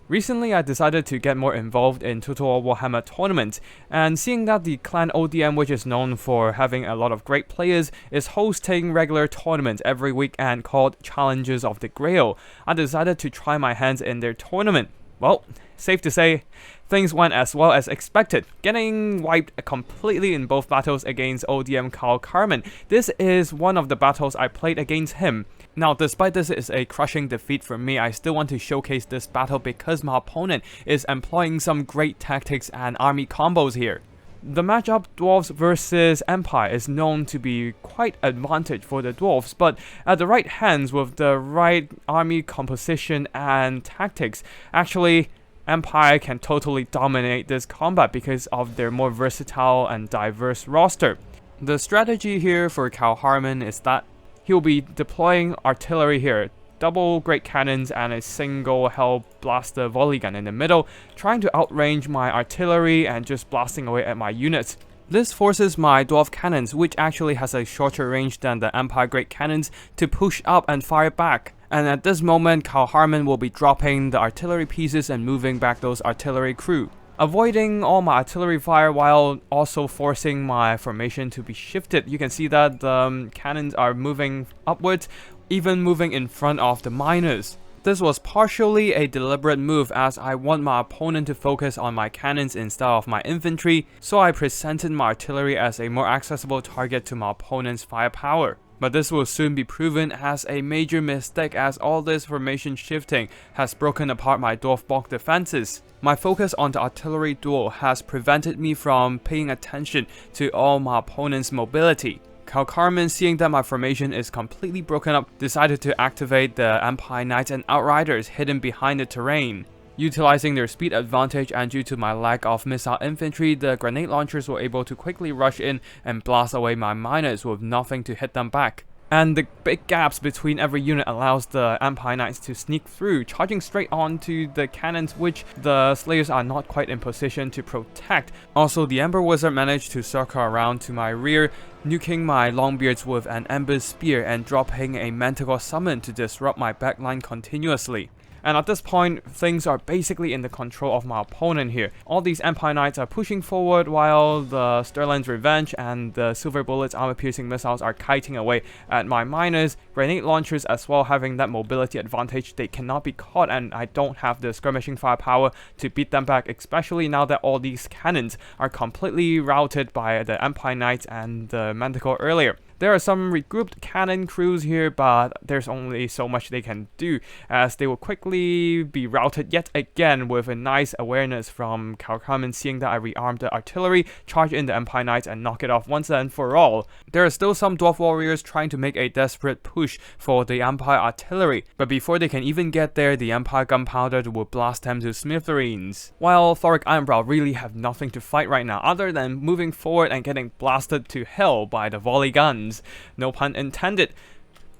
Recently, I decided to get more involved in Total Warhammer tournaments, and seeing that the clan ODM, which is known for having a lot of great players, is hosting regular tournaments every weekend called Challengers of the Grail, I decided to try my hands in their tournament. Well, safe to say, things went as well as expected, getting wiped completely in both battles against ODM Carl Carmen. This is one of the battles I played against him. Now, despite this is a crushing defeat for me, I still want to showcase this battle because my opponent is employing some great tactics and army combos here. The matchup Dwarfs versus Empire is known to be quite advantage for the Dwarfs, but at the right hands with the right army composition and tactics, actually Empire can totally dominate this combat because of their more versatile and diverse roster. The strategy here for Carl Harmon is that he'll be deploying artillery here, double great cannons and a single hell blaster volley gun in the middle, trying to outrange my artillery and just blasting away at my units. This forces my dwarf cannons, which actually has a shorter range than the Empire great cannons, to push up and fire back. And at this moment, Carl Harmon will be dropping the artillery pieces and moving back those artillery crew, avoiding all my artillery fire while also forcing my formation to be shifted. You can see that the cannons are moving upwards, even moving in front of the miners. This was partially a deliberate move as I want my opponent to focus on my cannons instead of my infantry, so I presented my artillery as a more accessible target to my opponent's firepower. But this will soon be proven as a major mistake as all this formation shifting has broken apart my dwarf bulk defenses. My focus on the artillery duel has prevented me from paying attention to all my opponent's mobility. Carl Carmen, seeing that my formation is completely broken up, decided to activate the Empire Knights and Outriders hidden behind the terrain. Utilizing their speed advantage and due to my lack of missile infantry, the grenade launchers were able to quickly rush in and blast away my miners with nothing to hit them back. And the big gaps between every unit allows the Empire Knights to sneak through, charging straight onto the cannons which the Slayers are not quite in position to protect. Also, the Ember Wizard managed to circle around to my rear, nuking my Longbeards with an Ember Spear and dropping a Manticore Summon to disrupt my backline continuously. And at this point, things are basically in the control of my opponent here. All these Empire Knights are pushing forward while the Sterling's Revenge and the Silver Bullets armor-piercing missiles are kiting away at my miners. Grenade launchers as well, having that mobility advantage, they cannot be caught, and I don't have the skirmishing firepower to beat them back, especially now that all these cannons are completely routed by the Empire Knights and the Manticore earlier. There are some regrouped cannon crews here, but there's only so much they can do, as they will quickly be routed yet again with a nice awareness from Carl Carmen, seeing that I rearmed the artillery, charge in the Empire Knights and knock it off once and for all. There are still some dwarf warriors trying to make a desperate push for the Empire artillery, but before they can even get there, the Empire gunpowder will blast them to smithereens. While Thoric Ironbrow really have nothing to fight right now other than moving forward and getting blasted to hell by the volley guns. No pun intended.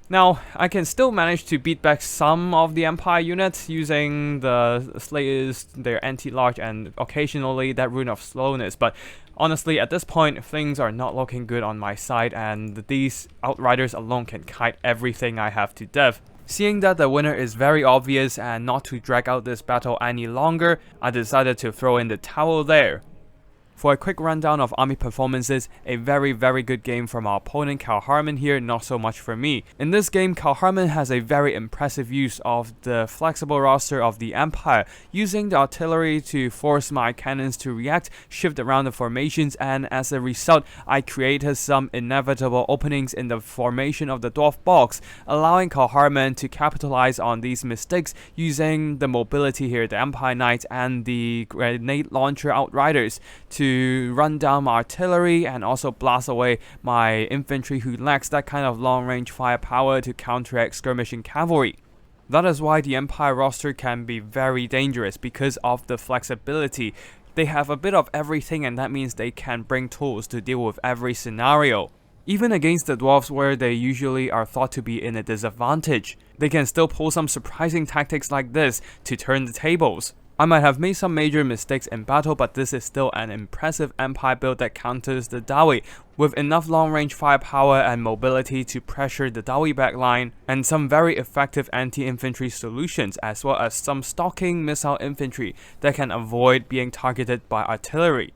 Now, I can still manage to beat back some of the Empire units using the Slayers, their anti-large, and occasionally that Rune of Slowness, but honestly, at this point, things are not looking good on my side, and these Outriders alone can kite everything I have to death. Seeing that the winner is very obvious and not to drag out this battle any longer, I decided to throw in the towel there. For a quick rundown of army performances, a very good game from our opponent Carl Harmon here, not so much for me. In this game, Carl Harmon has a very impressive use of the flexible roster of the Empire, using the artillery to force my cannons to react, shift around the formations, and as a result, I created some inevitable openings in the formation of the dwarf box, allowing Carl Harmon to capitalize on these mistakes using the mobility here, the Empire Knights and the grenade launcher Outriders, to run down my artillery and also blast away my infantry who lacks that kind of long-range firepower to counteract skirmishing cavalry. That is why the Empire roster can be very dangerous because of the flexibility. They have a bit of everything, and that means they can bring tools to deal with every scenario. Even against the Dwarfs, where they usually are thought to be in a disadvantage, they can still pull some surprising tactics like this to turn the tables. I might have made some major mistakes in battle, but this is still an impressive Empire build that counters the Dawi, with enough long-range firepower and mobility to pressure the Dawi backline, and some very effective anti-infantry solutions, as well as some stalking missile infantry that can avoid being targeted by artillery.